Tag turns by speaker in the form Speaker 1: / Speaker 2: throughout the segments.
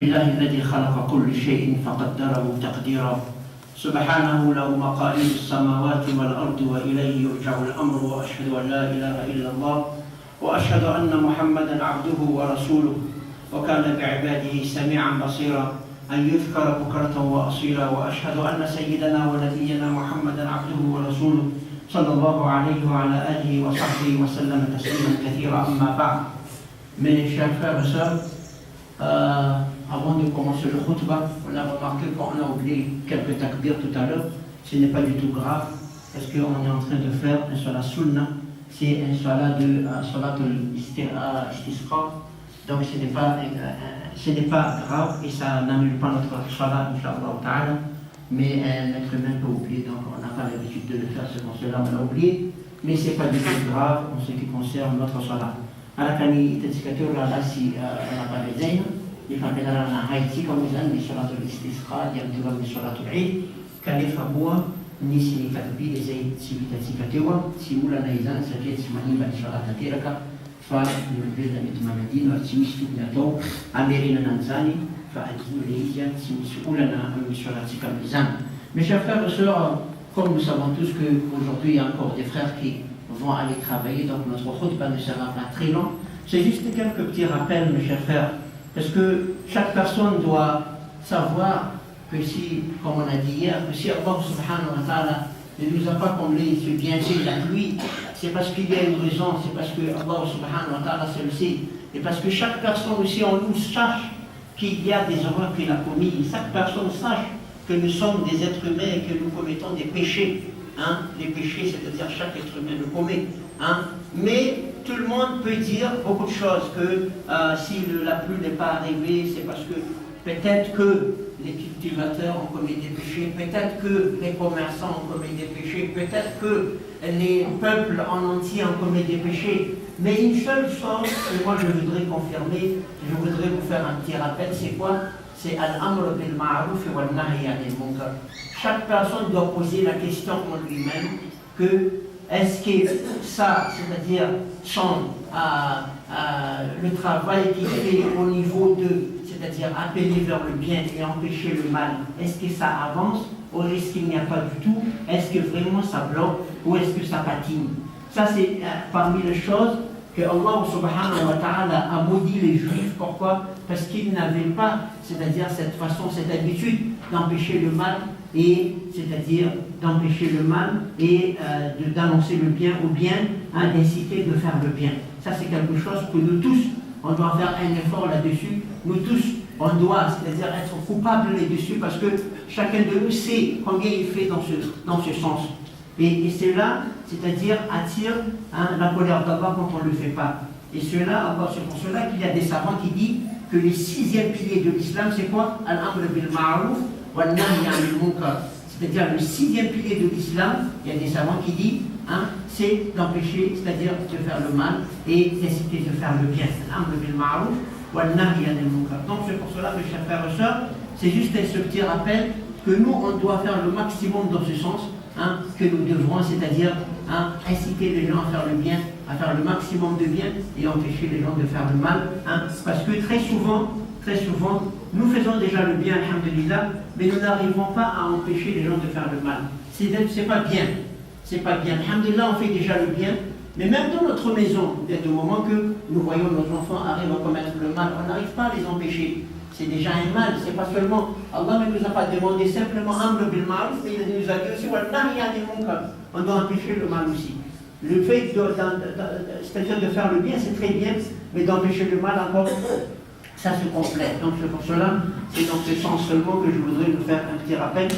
Speaker 1: الله الذي خلق كل شيء فقدره تقديرا سبحانه له مقاليد السماوات والأرض وإليه يرجع الأمر وأشهد أن لا إله إلا الله وأشهد أن محمدا عبده ورسوله وكان بعباده سميعا بصيرا أن يذكر بكرة وأصيلا وأشهد أن سيدنا ونبينا محمدا عبده ورسوله صلى الله عليه وعلى آله وصحبه وسلم تسليما كثيرا أما بعد. Mes chers frères et sœurs, avant de commencer le khutbah, on a remarqué qu'on a oublié quelques takbirs tout à l'heure. Ce n'est pas du tout grave, parce qu'on est en train de faire un salat sunnah, c'est un salat de salat istisqa, donc ce n'est pas grave et ça n'annule pas notre salat, inshallah ta'ala, mais un être humain peut oublier, donc on n'a pas l'habitude de le faire, c'est pour cela qu'on a oublié, mais ce n'est pas du tout grave en ce qui concerne notre salat. Alakani tadikatur si nabalezena ifampenana na haitsika moa zany ny salatul istisqa dia mitovy amin'ny salatul eid kanefa moa nisy ny takbir izay tsy vitatsika teo tsy olana izany satria tsy manimba ny salat tanteraka fa ny olombelona mety manadino ary tsy misy tokony atao amerenana an'izany fa adino le izy tsy misy olana amin'ny salatsika amin'izany. Mes chers frères et sœurs, comme nous savons tous qu'aujourd'hui il y a encore des frères qui vont aller travailler, donc notre khutbah ne sera pas très long. C'est juste quelques petits rappels, mes chers frères, parce que chaque personne doit savoir que si, comme on a dit hier, que si Allah subhanahu wa ta'ala ne nous a pas comblé ce bienfait de la pluie, c'est parce qu'il y a une raison, c'est parce que Allah subhanahu wa ta'ala se le sait, et parce que chaque personne aussi en nous sache qu'il y a des erreurs qu'il a commis, chaque personne sache que nous sommes des êtres humains et que nous commettons des péchés. Les péchés, c'est-à-dire chaque être humain le commet. Mais tout le monde peut dire beaucoup de choses, que si la pluie n'est pas arrivée, c'est parce que peut-être que les cultivateurs ont commis des péchés, peut-être que les commerçants ont commis des péchés, peut-être que les peuples en entier ont commis des péchés. Mais une seule chose que moi je voudrais confirmer, je voudrais vous faire un petit rappel, c'est quoi? C'est al-amr bil ma'ruf wa al-nahy anil munkar. Chaque personne doit poser la question en lui-même que est-ce que ça, c'est-à-dire le travail qu'il fait au niveau de, c'est-à-dire appeler vers le bien et empêcher le mal, est-ce que ça avance ou est-ce qu'il n'y a pas du tout? Est-ce que vraiment ça bloque ou est-ce que ça patine? Ça c'est parmi les choses que Allah subhanahu wa ta'ala a maudit les juifs. Pourquoi? Parce qu'ils n'avaient pas, c'est-à-dire cette façon, cette habitude d'empêcher le mal, et c'est-à-dire d'empêcher le mal et d'annoncer le bien ou bien d'inciter de faire le bien. Ça c'est quelque chose que nous tous, on doit faire un effort là-dessus. Nous tous, on doit, c'est-à-dire être coupables là-dessus parce que chacun de nous sait combien il fait dans ce sens. Et cela, c'est-à-dire attire la colère d'Allah quand on ne le fait pas. Et cela, c'est pour cela qu'il y a des savants qui disent que les 6e piliers de l'islam, c'est quoi? Al-amr bil ma'ruf wa al-nahy anil munkar. C'est-à-dire le 6e pilier de l'islam, il y a des savants qui disent, c'est d'empêcher, c'est-à-dire de faire le mal et d'inciter de faire le bien. Al-amr bil ma'ruf wa al-nahy anil munkar. Donc c'est pour cela, mes chers frères et sœurs, c'est juste ce petit rappel que nous, on doit faire le maximum dans ce sens. Que nous devrons, c'est-à-dire inciter les gens à faire le bien, à faire le maximum de bien et empêcher les gens de faire le mal. Parce que très souvent, nous faisons déjà le bien, alhamdulillah, mais nous n'arrivons pas à empêcher les gens de faire le mal. C'est pas bien. C'est pas bien. Alhamdulillah, on fait déjà le bien, mais même dans notre maison, il y a des moments que nous voyons nos enfants arrivent à commettre le mal, on n'arrive pas à les empêcher. C'est déjà un mal, c'est pas seulement, Allah ne nous a pas demandé simplement amr bil ma'ruf, mais il nous a dit aussi wa nahy anil munkar. On doit empêcher le mal aussi. Le fait c'est-à-dire de faire le bien, c'est très bien, mais d'empêcher le mal encore, ça se complète. Donc c'est pour cela, c'est dans ce sens seulement que je voudrais vous faire un petit rappel,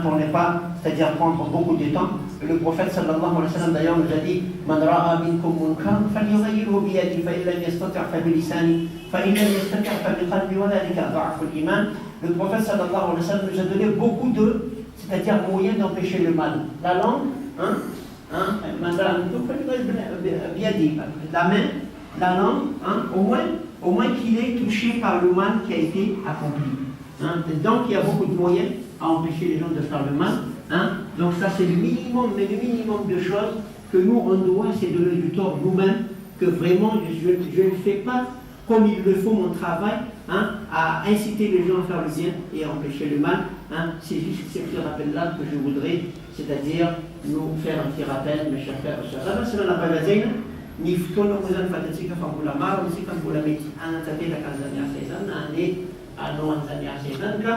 Speaker 1: pour ne pas, c'est-à-dire prendre beaucoup de temps. Le prophète sallallahu alayhi wa sallam d'ailleurs nous a dit Man ra'a minkum munkar falyughayyirhu bi yadihi fa in lam yastati' fa bi lisanihi fa in lam yastati' fa bi qalbihi wa dhalika ad'afu al-iman. Le prophète sallallahu alayhi wa sallam nous a donné beaucoup de, c'est-à-dire moyens d'empêcher le mal. La langue, la main, la langue, au moins qu'il est touché par le mal qui a été accompli. Donc il y a beaucoup de moyens à empêcher les gens de faire le mal. Donc ça c'est le minimum de choses que nous on doit, c'est donner du tort nous-mêmes, que vraiment je ne fais pas comme il le faut mon travail, à inciter les gens à faire le bien et à empêcher le mal. C'est juste ces petits rappels-là que je voudrais, c'est-à-dire nous faire un petit rappel, mes chers frères et sœurs. Ni fotoana moa zany fantatsika fa mbola maro antsika mbola mety anatanteraka an'izany asa izany na handeha hanao an'izany asa izany ka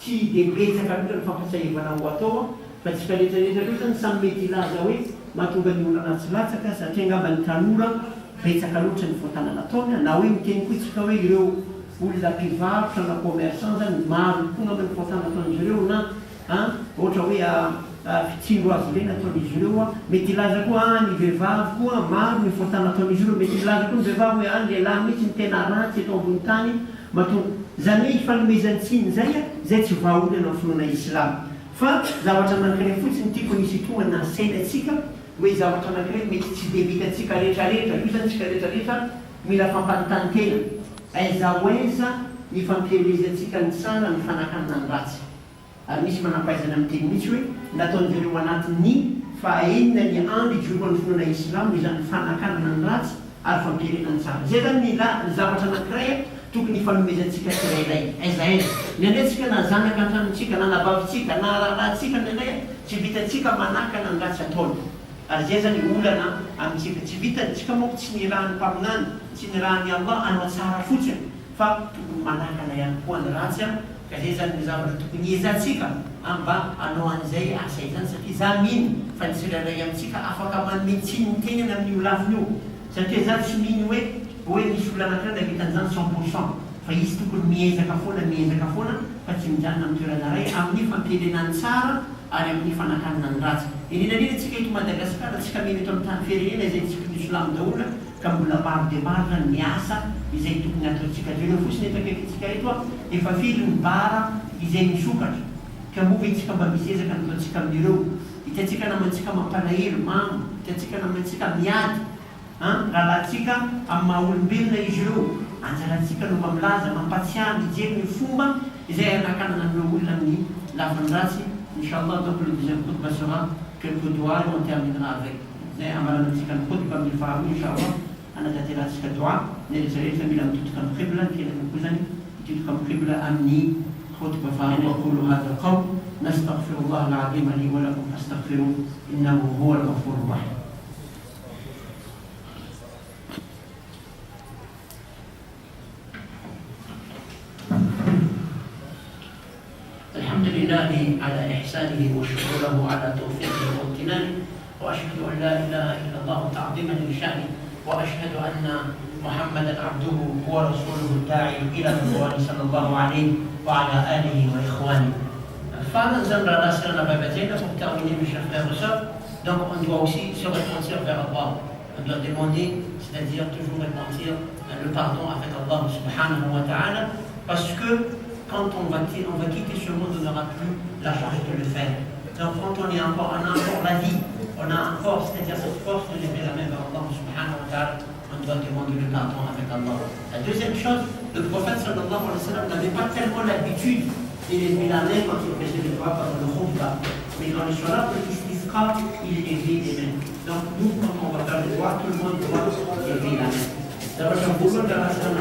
Speaker 1: tsy dia betsaka loatra ny fampasahivana ho atao fa tsika rehetrarehetra loatra ny samy mety ilaza hoe mahatonga ny olona tsy latsaka satria angamba ny tanora betsaka loatra ny fontana nataony na hoe miteny koa tsika hoe ireo olona mpivarotra na commerçant zany maro koa ngamba ny fontana nataon'izy ireo na ohatra hoe fitsindro azy ireny ataon'izy ireo mety ilaza koa ny vehivavy koa maro ny fontana ataon'izy ireo mety ilaza koa ny vehivavy hoe lehilahy mihitsy ny tena ratsy eto ambony tany mahatonga zany hoe ifanomezantsiny zay tsy vahaolana amin'ny finoana islama fa zavatra anankiray fotsiny tiako nisy tonga na sainantsika hoe zavatra anankiray mety tsy dia vitantsika rehetrarehetra io zany tsika rehetrarehetra mila fampanotantena aiza hoaiza ny fampielezantsika ny tsara ny fanakanina ny ratsy ary misy manampahaizana amin'ny teny mihitsy hoe nataon'izy ireo anatin'ny fahaenina ny andro ijoroan'ny finoana islama izany fanakanana ny ratsy ary fampielena ny tsara zay zany ny zavatra anankiray tokony ifanomezantsika tsirairay aizaaiza ny andratsika na zanaka antranontsika na nabavitsika na raharahantsika nandray tsy vitantsika manakana ny ratsy ataony ary zay zany olana amintsika tsy vitantsika moa tsy ny rahany mpaminany tsy ny rahany Allah anao tsara fotsiny fa tokony manakana ihany koa ny ratsy ka zay zany ny zavatra tokony iezantsika mba anao an'izay asa izany satria za mino fa ny tsirairay amintsika afaka manome tsiny ny tenany amin'ny olaviny io satria za tsy mino hoe misy olana ankiray na vitan'izany 100% fa izy tokony miezaka foana fa tsy mijanona amin'ny toerana ray amin'ny fampirenany tsara ary amin'ny fanakanana ny ratsy indrindrandrindra tsika eto Madagasikara tsika mino eto amin'ny tany firenena izay tsika ny islamo daholo ka mbola maro dia maro zany ny asa izay tokony ataontsika jereo fotsiny eto akaikintsika eto efa filo ny bara izay misokatra ka moa itsika mba misezaka nataontsika amin'ireo hitantsika namantsika mampalahelo mamo hitantsika namantsika miady rahalahtsika amin'ny maha-olombelona izy ireo anjarantsika no mamilaza mampatsiahy mijery ny fomba izay anakanana amin'ireo olona amin'ny lafiny ratsy. Inch'Allah, donc le deuxième khutbah sera quelques doigts et on terminera avec. Amalana tsika ny khutbah amin'ny faharoa Inch'Allah anatanteratsika doa ny rehetrarehetra mila mitotoka amin'ny qibla kelany koa zany mitotoka amin'ny qibla amin'ny khutbah faharoa aqulu hadha alqawl nastaghfirullah al-azim li wa lakum fastaghfiruhu innahu huwa al-ghafurur rahim. الحمد لله على إحسانه والشكر له على توفيقه وامتنانه وأشهد أن لا إله إلا الله تعظيما لشأنه وأشهد أن محمدا عبده ورسوله الداعي إلى رضوانه صلى الله عليه وعلى آله وإخوانه. فنزل راسنا بابتين pour terminer mes chers frères et sœurs. Donc on doit aussi se repentir vers Allah. On doit demander, c'est-à-dire toujours repentir le pardon avec Allah subhanahu wa ta'ala parce que quand on va quitter ce monde, on n'aura plus la charge de le faire. Donc quand on a encore la vie, on a encore, c'est-à-dire cette force de lever la main vers Allah subhanahu wa ta'ala, on doit demander le pardon avec Allah. La deuxième chose, le prophète sallallahu alayhi wa sallam n'avait pas tellement l'habitude de lever la main quand il faisait les doigts pendant le khutbah. Mais dans les soirs, pour l'istisqa, il élevait les mains. Donc nous, quand on va faire les doigts, tout le monde doit lever la main. D'abord, je vous demande de la salle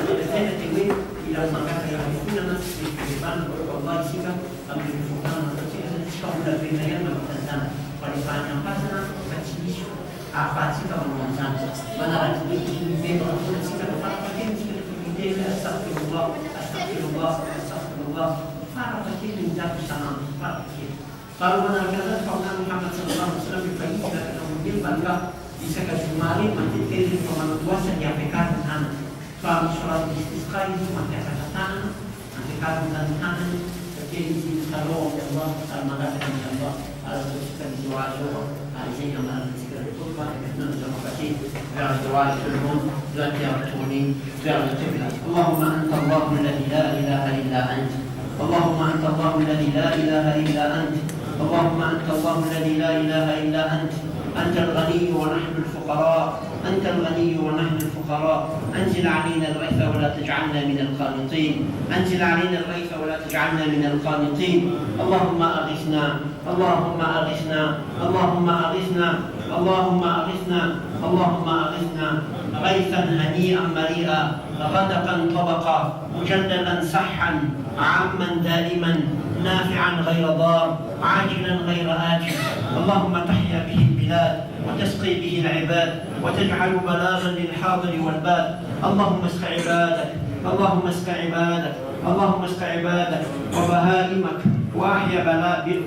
Speaker 1: إلى المكان يعرفون نفس الإيمان والله سيكا أمر الفقراء وتسيكا تشكرون بين يوم وتنزل ولفعل حسنا فتشيش أعفاتك والمنزل ونرى تبيك بين رسول سيكا فرقتين سيكا تبيك أستغفر الله أستغفر الله أستغفر الله فرقتين من ذات السلام فرقتين قالوا أنا كذا فقال محمد صلى الله عليه وسلم يفيد لك أنه بالبركة يسكت جمالي من تتكلم فمن توسل يعفكات الآن فصلاة الاستسقاء ثم كفتان انتقال من الحمل فكيف يسألون الله الملائكة من الله على ذكر الدعاء على شيء من ذكر الخطبة نحن نتوقفين vers الدعاء tout le monde doit être tourné vers le qibla. اللهم أنت الله الذي لا إله إلا أنت اللهم أنت الله الذي لا إله إلا أنت اللهم أنت الله الذي لا إله إلا أنت أنت الغني ونحن الفقراء أنت الغني ونحن الفقراء. أنزل علينا الغيث ولا تجعلنا من القانطين. أنزل علينا الغيث ولا تجعلنا من القانطين. اللهم أغثنا، اللهم أغثنا، اللهم أغثنا، اللهم أغثنا، اللهم أغثنا غيثا هنيئا مريئا، غدقا طبقا، مجللا صحا، عاما دائما، نافعا غير ضار، عاجلا غير آجل. اللهم تحيا به البلاد وتسقي به العباد وتجعل بلاغا للحاضر والباد. اللهم اسق عبادك، اللهم اسق عبادك، اللهم اسق عبادك وبهائمك، وأحيا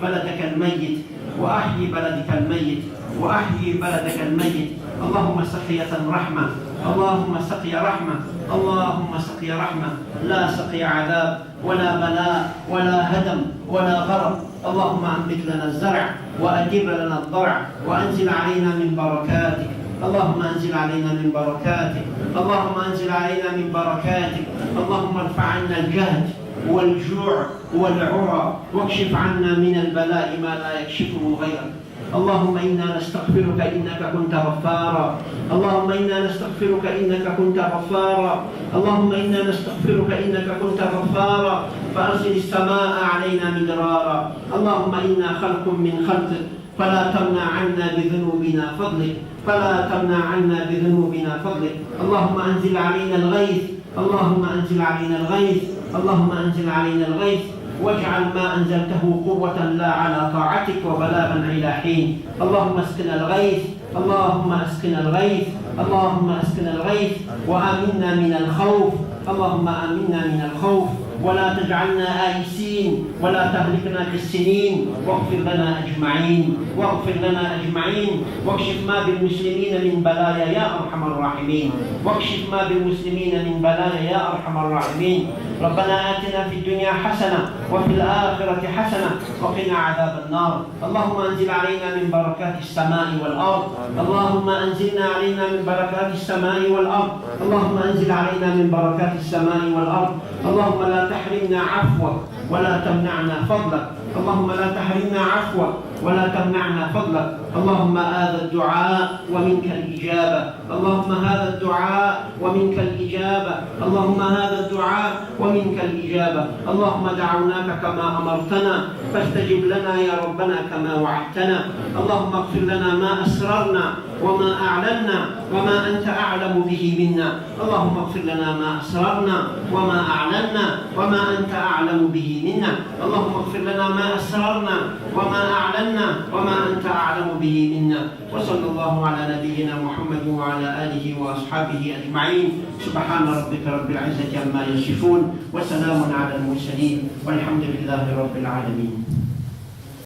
Speaker 1: بلدك الميت، وأحيي بلدك الميت، وأحيي بلدك الميت. اللهم سقية رحمة، اللهم سقي رحمة، اللهم سقي رحمة، لا سقي عذاب ولا بلاء ولا هدم ولا غرق. اللهم أنبت لنا الزرع وأدر لنا الضرع وأنزل علينا من بركاتك. اللهم أنزل علينا من بركاتك، اللهم أنزل علينا من بركاتك. اللهم ارفع عنا الجهد والجوع والعرى، واكشف عنا من البلاء ما لا يكشفه غيرك. اللهم إنا نستغفرك إنك كنت غفارا، اللهم إنا نستغفرك إنك كنت غفارا، اللهم إنا نستغفرك إنك كنت غفارا، فأرسل السماء علينا مدرارا. اللهم إنا خلق من خلقك، فلا تمنع عنا بذنوبنا فضلك، فلا تمنع عنا بذنوبنا فضلك. اللهم أنزل علينا الغيث، اللهم أنزل علينا الغيث، اللهم أنزل علينا الغيث، واجعل ما أنزلته قوة لا على طاعتك وبلاغا إلى حين. اللهم اسقنا الغيث، اللهم اسقنا الغيث، اللهم اسقنا الغيث، وآمنا من الخوف، اللهم آمنا من الخوف، ولا تجعلنا آيسين، ولا تهلكنا بالسنين، واغفر لنا أجمعين، واغفر لنا أجمعين، واكشف ما بالمسلمين من بلايا يا أرحم الراحمين، واكشف ما بالمسلمين من بلايا يا أرحم الراحمين. ربنا آتنا في الدنيا حسنة وفي الآخرة حسنة وقنا عذاب النار. اللهم أنزل علينا من بركات السماء والأرض، اللهم أنزلنا علينا من بركات السماء والأرض، اللهم أنزل علينا من بركات السماء والأرض. اللهم لا تحرمنا عفوك ولا تمنعنا فضلك، اللهم لا تحرمنا عفوك ولا تمنعنا فضلك. اللهم هذا الدعاء ومنك الإجابة، اللهم هذا الدعاء ومنك الإجابة، اللهم هذا الدعاء ومنك الإجابة. اللهم دعوناك كما أمرتنا فاستجب لنا يا ربنا كما وعدتنا. اللهم اغفر لنا ما أسررنا وما أعلنا وما أنت أعلم به منا. اللهم اغفر لنا ما أسررنا وما أعلنا وما أنت أعلم به منا. اللهم اغفر لنا ما أسررنا وما أعلنا وما أنت أعلم به منا. وصلى الله على نبينا محمد وعلى آله وأصحابه أجمعين. سبحان ربك رب العزة عما يصفون، وسلام على المرسلين، والحمد لله رب العالمين.